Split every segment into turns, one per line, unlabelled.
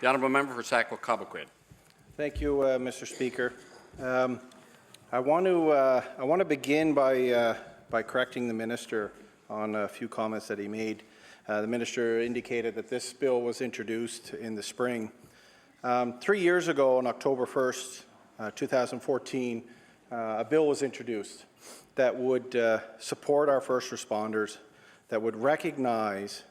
The honourable member for Sackville-Cobequid.
Thank you, Mr. Speaker. I want to begin by correcting the minister on a few comments that he made. The minister indicated that this bill was introduced in the spring. 3 years ago, on October 1st, 2014, a bill was introduced that would support our first responders, that would recognize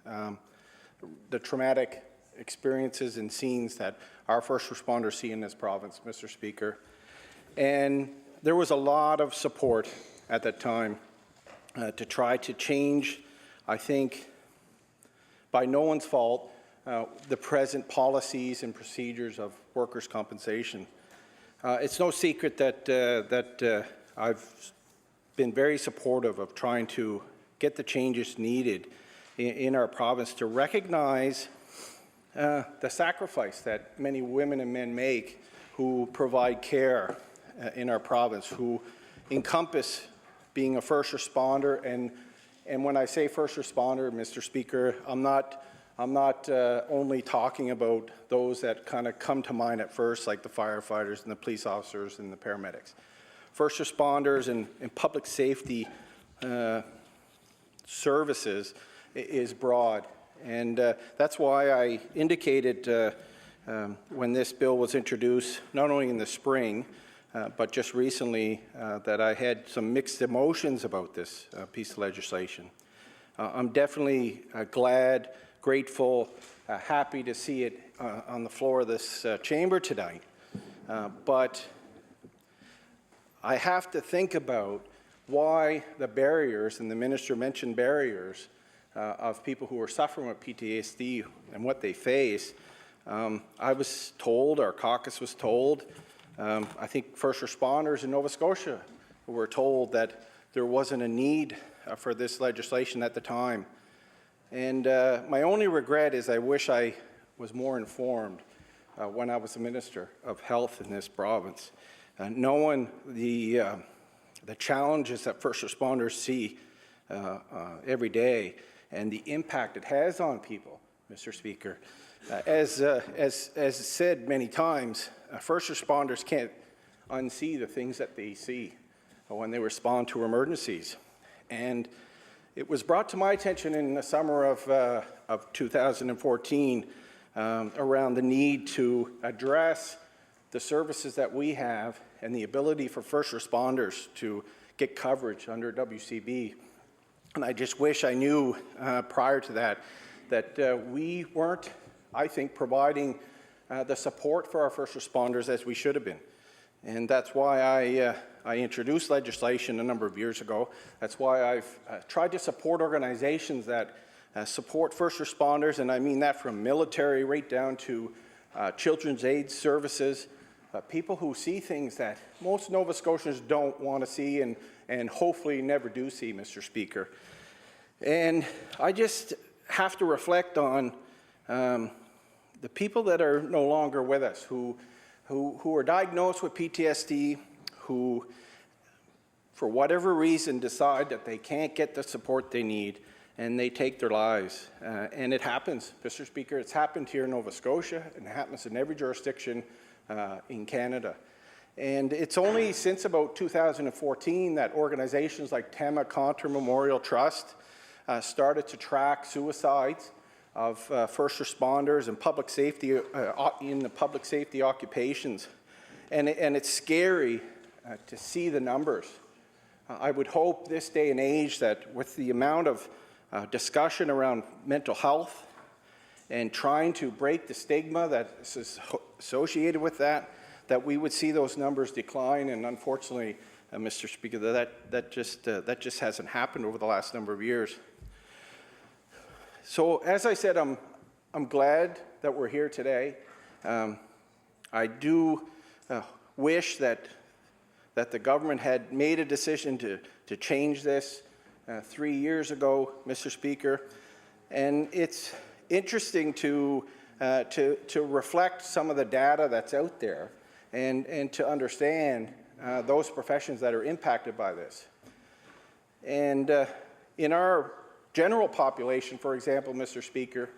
the traumatic experiences and scenes that our first responders see in this province, Mr. Speaker. And there was a lot of support at that time to try to change, I think, by no one's fault, the present policies and procedures of workers' compensation. It's no secret that I've been very supportive of trying to get the changes needed in our province to recognize the sacrifice that many women and men make who provide care in our province, who encompass being a first responder. And when I say first responder, Mr. Speaker, I'm not only talking about those that kind of come to mind at first, like the firefighters and the police officers and the paramedics. First responders and public safety services is broad. And that's why I indicated when this bill was introduced, not only in the spring, but just recently, that I had some mixed emotions about this piece of legislation. I'm definitely glad, grateful, happy to see it on the floor of this chamber tonight. But I have to think about why the barriers, and the minister mentioned barriers, of people who are suffering with PTSD and what they face. I was told, our caucus was told, I think first responders in Nova Scotia were told that there wasn't a need for this legislation at the time. And my only regret is I wish I was more informed when I was the Minister of Health in this province, knowing the challenges that first responders see every day and the impact it has on people, Mr. Speaker. As said many times, first responders can't unsee the things that they see when they respond to emergencies. And it was brought to my attention in the summer of 2014 around the need to address the services that we have and the ability for first responders to get coverage under WCB. And I just wish I knew prior to that we weren't, I think, providing the support for our first responders as we should have been. And that's why I introduced legislation a number of years ago. That's why I've tried to support organizations that support first responders, and I mean that from military right down to children's aid services, people who see things that most Nova Scotians don't want to see and hopefully never do see, Mr. Speaker. And I just have to reflect on the people that are no longer with us, who are diagnosed with PTSD, who, for whatever reason, decide that they can't get the support they need, and they take their lives. And it happens, Mr. Speaker. It's happened here in Nova Scotia, and it happens in every jurisdiction in Canada. And it's only since about 2014 that organizations like Tema Contra Memorial Trust started to track suicides of first responders and public safety in the public safety occupations. And it's scary to see the numbers. I would hope this day and age that with the amount of discussion around mental health and trying to break the stigma that is associated with that we would see those numbers decline. And unfortunately, Mr. Speaker, that just hasn't happened over the last number of years. So, as I said, I'm glad that we're here today. I do wish that the government had made a decision to change this 3 years ago, Mr. Speaker. And it's interesting to reflect some of the data that's out there and to understand those professions that are impacted by this. And in our general population, for example, Mr. Speaker,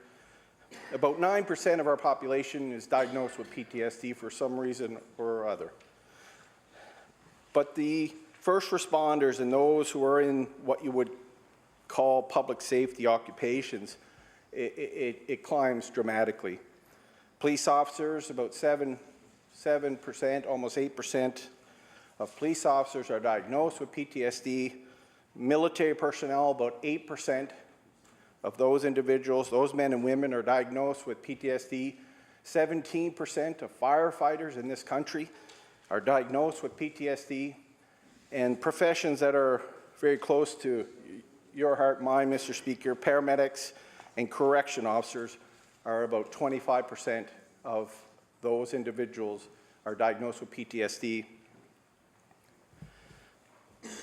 About 9% of our population is diagnosed with PTSD for some reason or other. But the first responders and those who are in what you would call public safety occupations, it climbs dramatically. Police officers, about 7%, almost 8% of police officers are diagnosed with PTSD. Military personnel, about 8% of those individuals, those men and women, are diagnosed with PTSD. 17% of firefighters in this country are diagnosed with PTSD. And professions that are very close to your heart, mine, Mr. Speaker, paramedics and correction officers are about 25% of those individuals are diagnosed with PTSD.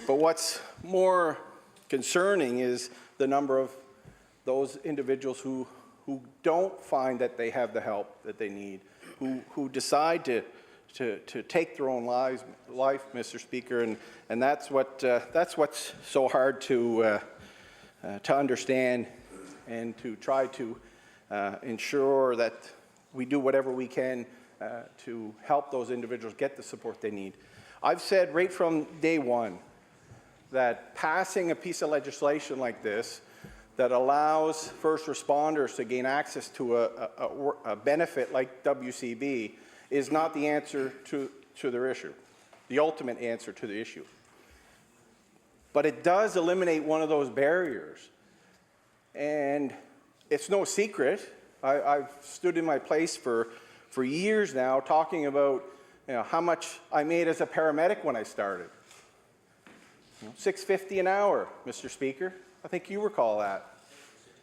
But what's more concerning is the number of those individuals who don't find that they have the help that they need, who decide to take their own life, Mr. Speaker, and that's what's so hard to understand, and to try to ensure that we do whatever we can to help those individuals get the support they need. I've said right from day one that passing a piece of legislation like this that allows first responders to gain access to a benefit like WCB is not the answer to their issue, the ultimate answer to the issue. But it does eliminate one of those barriers. And it's no secret, I've stood in my place for years now talking about how much I made as a paramedic when I started. $6.50 an hour, Mr. Speaker. I think you recall that.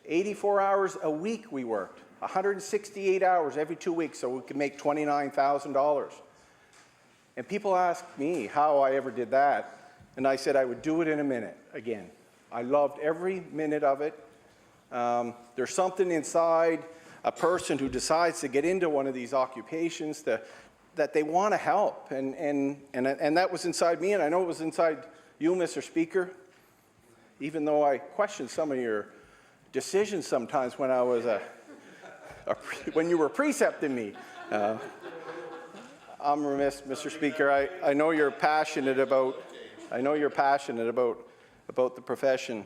84 hours a week we worked, 168 hours every 2 weeks, so we could make $29,000. And people ask me how I ever did that, and I said I would do it in a minute again. I loved every minute of it. There's something inside a person who decides to get into one of these occupations that they want to help, and that was inside me, and I know it was inside you, Mr. Speaker, even though I question some of your decisions sometimes when I was when you were precepting me. I'm remiss, Mr. Speaker. I know you're passionate about. I know you're passionate about the profession.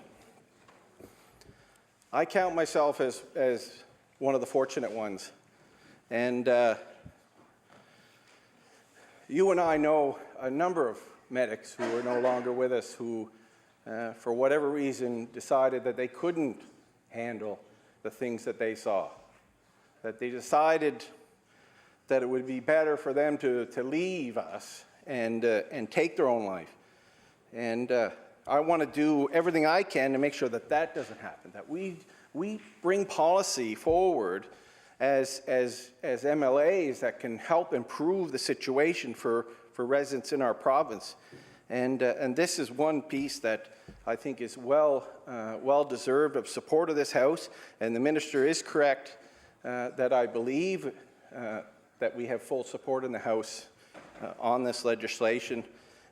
I count myself as one of the fortunate ones, and you and I know a number of medics who are no longer with us who, for whatever reason, decided that they couldn't handle the things that they saw, that they decided that it would be better for them to leave us and take their own life. And I want to do everything I can to make sure that that doesn't happen, that we bring policy forward as MLAs that can help improve the situation for residents in our province. And this is one piece that I think is well deserved of support of this House. And the Minister is correct that I believe that we have full support in the House on this legislation.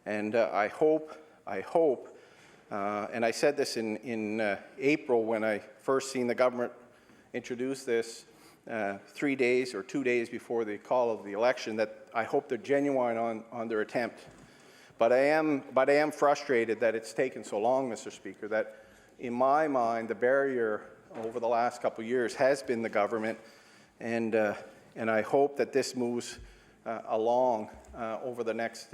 And I hope, and I said this in April when I first seen the government introduce this 3 days or 2 days before the call of the election, that I hope they're genuine on their attempt. But I am frustrated that it's taken so long, Mr. Speaker, that in my mind the barrier over the last couple of years has been the government, and I hope that this moves along over the next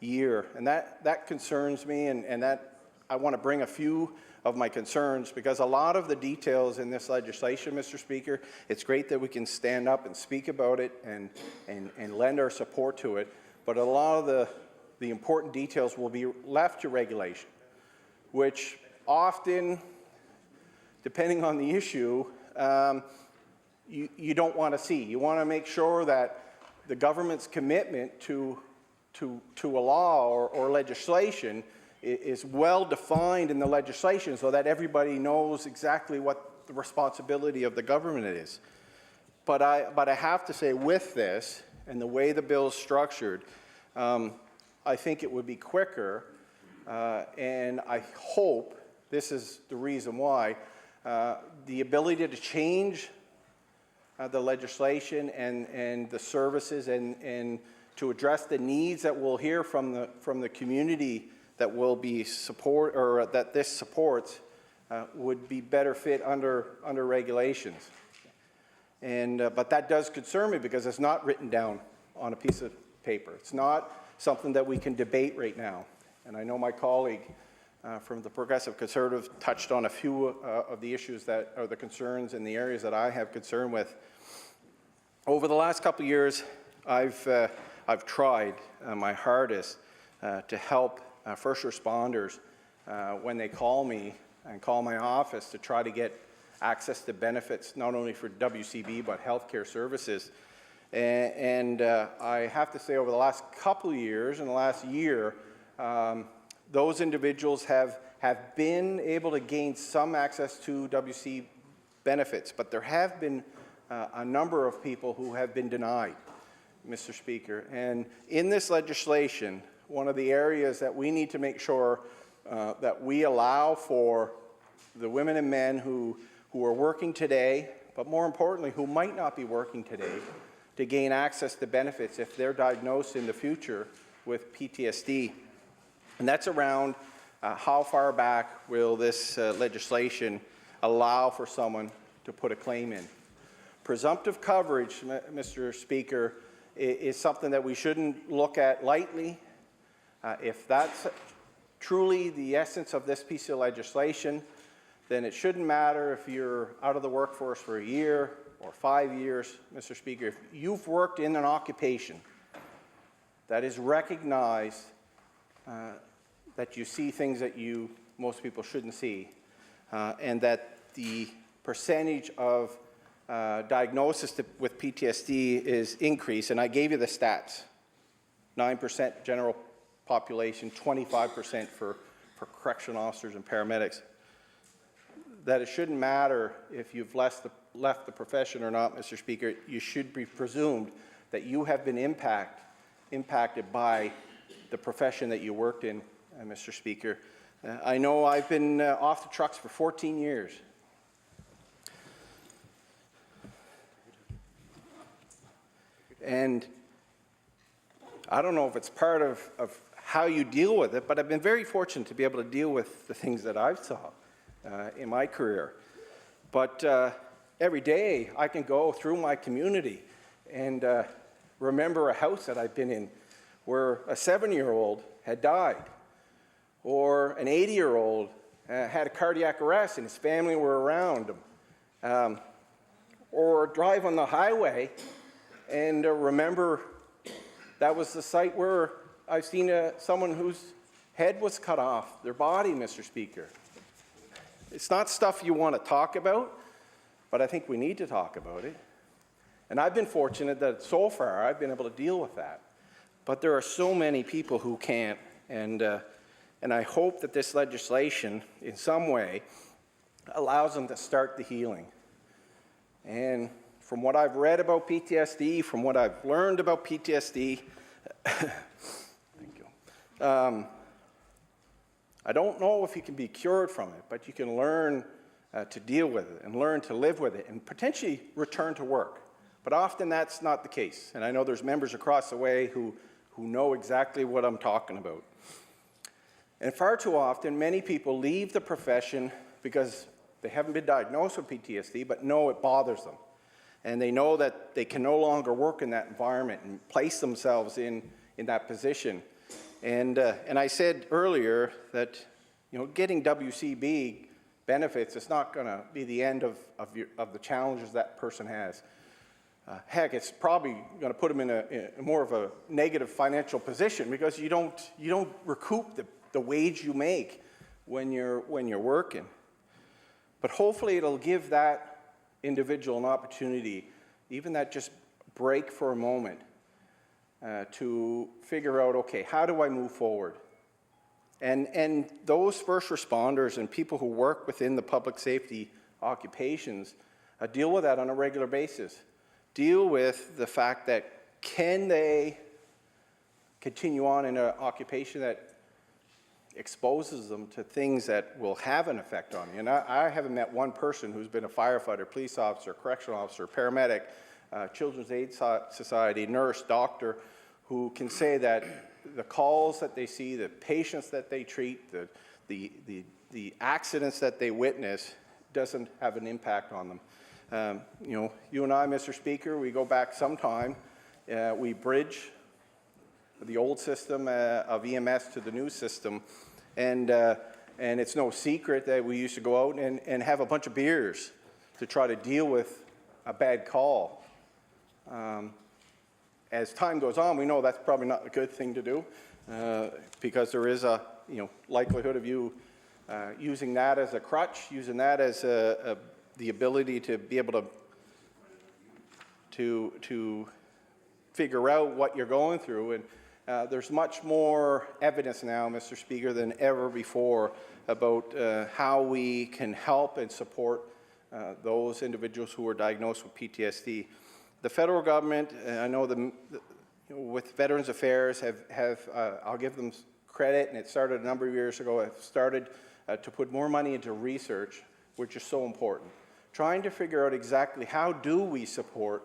year. And that concerns me, and that I want to bring a few of my concerns, because a lot of the details in this legislation, Mr. Speaker, it's great that we can stand up and speak about it and lend our support to it, but a lot of the important details will be left to regulation, which often, depending on the issue, you don't want to see. You want to make sure that the government's commitment to a law or legislation is well defined in the legislation so that everybody knows exactly what the responsibility of the government is. But I have to say, with this and the way the bill is structured, I think it would be quicker, and I hope, this is the reason why, the ability to change the legislation and the services and to address the needs that we'll hear from the community that will be support, or that this supports, would be better fit under regulations. And but that does concern me because it's not written down on a piece of paper. It's not something that we can debate right now. And I know my colleague from the Progressive Conservative touched on a few of the issues that are the concerns in the areas that I have concern with. Over the last couple of years, I've tried my hardest to help first responders when they call me and call my office to try to get access to benefits, not only for WCB, but healthcare services. And I have to say over the last couple of years, in the last year, those individuals have been able to gain some access to WC benefits, but there have been a number of people who have been denied, Mr. Speaker. And in this legislation, one of the areas that we need to make sure that we allow for the women and men who are working today, but more importantly, who might not be working today, to gain access to benefits if they're diagnosed in the future with PTSD. And that's around how far back will this legislation allow for someone to put a claim in. Presumptive coverage, Mr. Speaker, is something that we shouldn't look at lightly. If that's truly the essence of this piece of legislation, then it shouldn't matter if you're out of the workforce for a year or 5 years, Mr. Speaker. If you've worked in an occupation that is recognized, that you see things that most people shouldn't see, and that the percentage of diagnosis with PTSD is increased, and I gave you the stats, 9% general population, 25% for correction officers and paramedics, that it shouldn't matter if you've left the profession or not, Mr. Speaker. You should be presumed that you have been impacted by the profession that you worked in, Mr. Speaker. I know I've been off the trucks for 14 years. And I don't know if it's part of how you deal with it, but I've been very fortunate to be able to deal with the things that I've saw in my career. But every day I can go through my community and remember a house that I've been in where a 7-year-old had died, or an 80-year-old had a cardiac arrest and his family were around him, or drive on the highway and remember that was the site where I've seen someone whose head was cut off, their body, Mr. Speaker. It's not stuff you want to talk about, but I think we need to talk about it. And I've been fortunate that so far I've been able to deal with that. But there are so many people who can't, and I hope that this legislation in some way allows them to start the healing. And from what I've read about PTSD, from what I've learned about PTSD, thank you. I don't know if you can be cured from it, but you can learn to deal with it and learn to live with it and potentially return to work. But often that's not the case. And I know there's members across the way who know exactly what I'm talking about. And far too often, many people leave the profession because they haven't been diagnosed with PTSD, but know it bothers them. And they know that they can no longer work in that environment and place themselves in that position. And I said earlier that, getting WCB benefits is not going to be the end of the challenges that person has. Heck, it's probably going to put them in a more of a negative financial position because you don't recoup the wage you make when you're working. But hopefully it'll give that individual an opportunity, even that just break for a moment, to figure out, okay, how do I move forward? And those first responders and people who work within the public safety occupations deal with that on a regular basis. Deal with the fact that can they continue on in an occupation that exposes them to things that will have an effect on you. And I haven't met one person who's been a firefighter, police officer, correctional officer, paramedic, Children's Aid Society, nurse, doctor, who can say that the calls that they see, the patients that they treat, the accidents that they witness doesn't have an impact on them. You know, you and I, Mr. Speaker, we go back some time. We bridge the old system of EMS to the new system, and it's no secret that we used to go out and have a bunch of beers to try to deal with a bad call. As time goes on, we know that's probably not a good thing to do, because there is a likelihood of you using that as a crutch, using that as the ability to be able to figure out what you're going through. And there's much more evidence now, Mr. Speaker, than ever before about how we can help and support those individuals who are diagnosed with PTSD. The federal government, I know with Veterans Affairs, have I'll give them credit, and it started a number of years ago, have started to put more money into research, which is so important. Trying to figure out exactly how do we support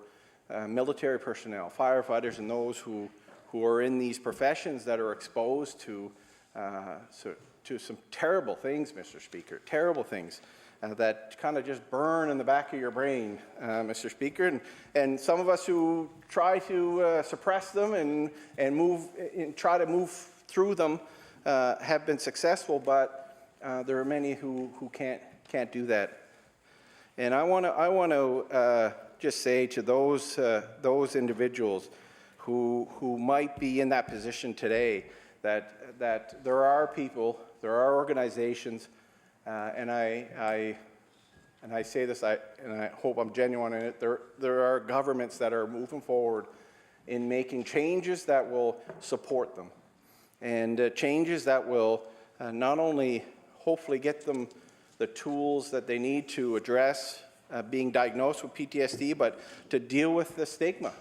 military personnel, firefighters, and those who are in these professions that are exposed to some terrible things, Mr. Speaker, terrible things. That kind of just burn in the back of your brain, Mr. Speaker, and some of us who try to suppress them and try to move through them have been successful, but there are many who can't do that. And I want to just say to those individuals who might be in that position today that there are people, there are organizations. And I say this, and I hope I'm genuine in it, there are governments that are moving forward in making changes that will support them, and changes that will not only hopefully get them the tools that they need to address being diagnosed with PTSD, but to deal with the stigma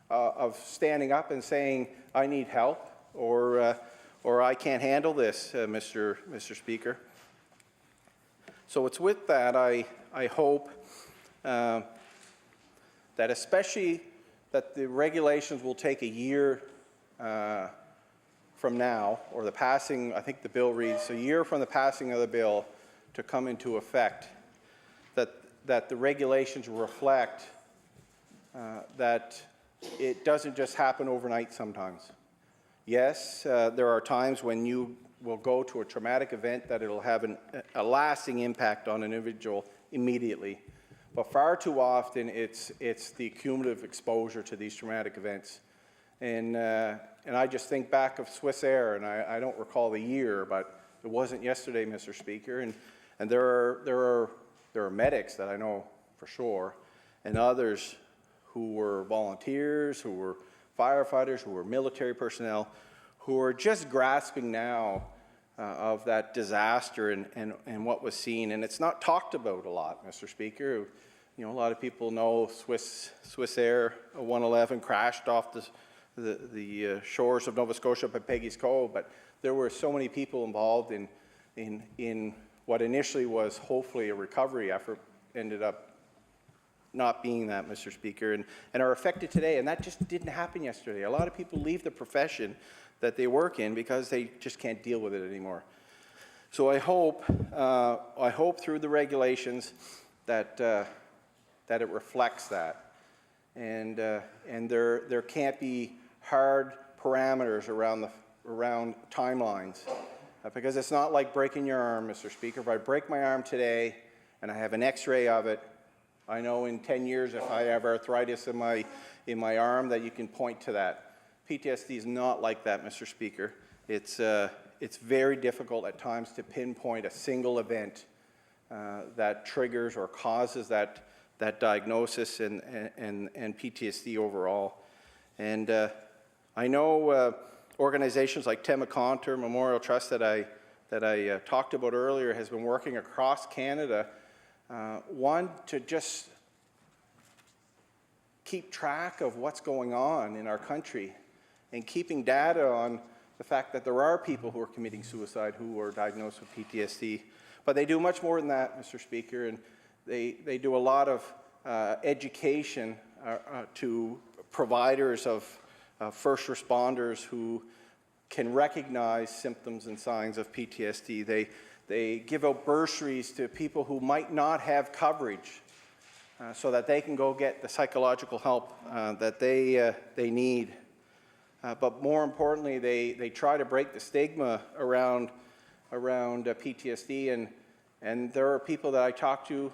of standing up and saying, I need help, or I can't handle this, Mr. Speaker. So it's with that I hope that especially that the regulations will take a year from now, or the passing, I think the bill reads, a year from the passing of the bill to come into effect, that the regulations reflect that it doesn't just happen overnight sometimes. Yes, there are times when you will go to a traumatic event that it'll have a lasting impact on an individual immediately. But far too often, it's the cumulative exposure to these traumatic events. And I just think back of Swiss Air, and I don't recall the year, but it wasn't yesterday, Mr. Speaker. And there are medics that I know for sure, and others who were volunteers, who were firefighters, who were military personnel, who are just grasping now of that disaster and what was seen. And it's not talked about a lot, Mr. Speaker. You know, a lot of people know Swiss Air 111 crashed off the shores of Nova Scotia by Peggy's Cove, but there were so many people involved in what initially was hopefully a recovery effort, ended up not being that, Mr. Speaker, and are affected today. And that just didn't happen yesterday. A lot of people leave the profession that they work in because they just can't deal with it anymore. So I hope through the regulations that it reflects that, and there can't be hard parameters around timelines, because it's not like breaking your arm, Mr. Speaker. If I break my arm today and I have an X-ray of it, I know in 10 years if I have arthritis in my arm that you can point to that. PTSD is not like that, Mr. Speaker. It's very difficult at times to pinpoint a single event that triggers or causes that diagnosis and PTSD overall. And I know organizations like Temaconter Memorial Trust that I talked about earlier has been working across Canada, one, to just keep track of what's going on in our country and keeping data on the fact that there are people who are committing suicide who are diagnosed with PTSD. But they do much more than that, Mr. Speaker, and they do a lot of education to providers of first responders who can recognize symptoms and signs of PTSD. They give out bursaries to people who might not have coverage so that they can go get the psychological help that they need. But more importantly, they try to break the stigma around PTSD, and there are people that I talk to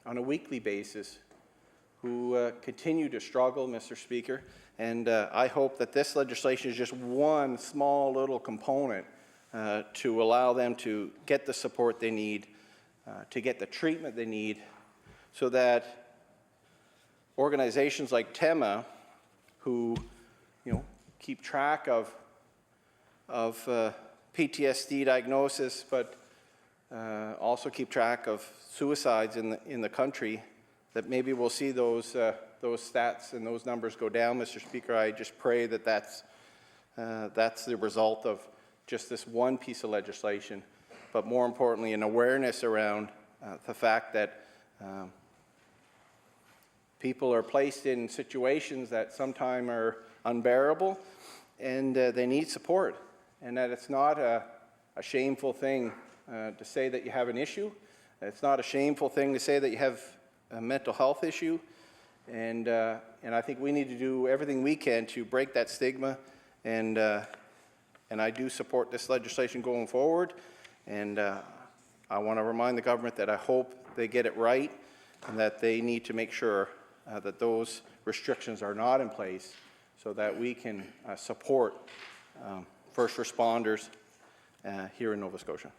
on a weekly basis who continue to struggle, Mr. Speaker, and I hope that this legislation is just one small little component to allow them to get the support they need, to get the treatment they need, so that organizations like TEMA, who keep track of PTSD diagnosis, but also keep track of suicides in the country, that maybe we'll see those stats and those numbers go down, Mr. Speaker. I just pray that that's the result of just this one piece of legislation, but more importantly, an awareness around the fact that people are placed in situations that sometimes are unbearable, and they need support, and that it's not a shameful thing to say that you have an issue. It's not a shameful thing to say that you have a mental health issue, and I think we need to do everything we can to break that stigma, and I do support this legislation going forward, and I want to remind the government that I hope they get it right, and that they need to make sure that those restrictions are not in place, so that we can support first responders here in Nova Scotia.